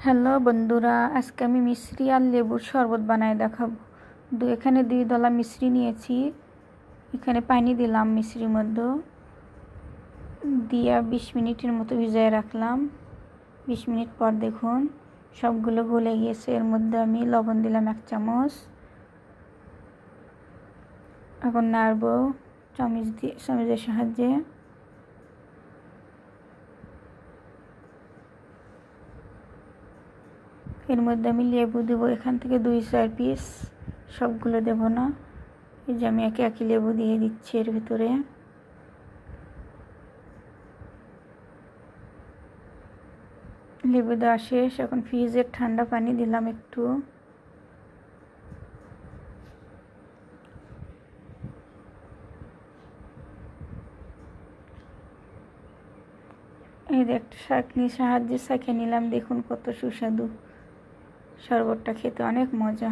Hello বন্ধুরা, আজকে আমি মিশ্রি আর লেবুর শরবত বানায় দেখাবো। এখানে 2 ডলা মিশ্রি নিয়েছি। এখানে পানি দিলাম মিশ্রির মধ্যে দিয়া 20 মিনিটের মতো ভিজায় রাখলাম। 20 মিনিট পর দেখুন সবগুলো গলে গিয়েছে। এর মধ্যে আমি লবণ দিলাম 1 চামচ। এখন নাড়বো চামচের সাহায্যে। এর মধ্যে আমি লেবু দেবো, এখান থেকে 2-4 পিস, সবগুলো দেব না। এই যে আমি একে একে লেবু দিয়ে দিচ্ছি এর ভিতরে। লেবু দেওয়া শেষ। এখন ফ্রিজের ঠান্ডা পানি দিলাম একটু। এই যে একটা ছাঁকনির সাহায্যে ছেঁকে নিলাম। দেখুন কত সুস্বাদু, শরবতটা খেতে অনেক মজা।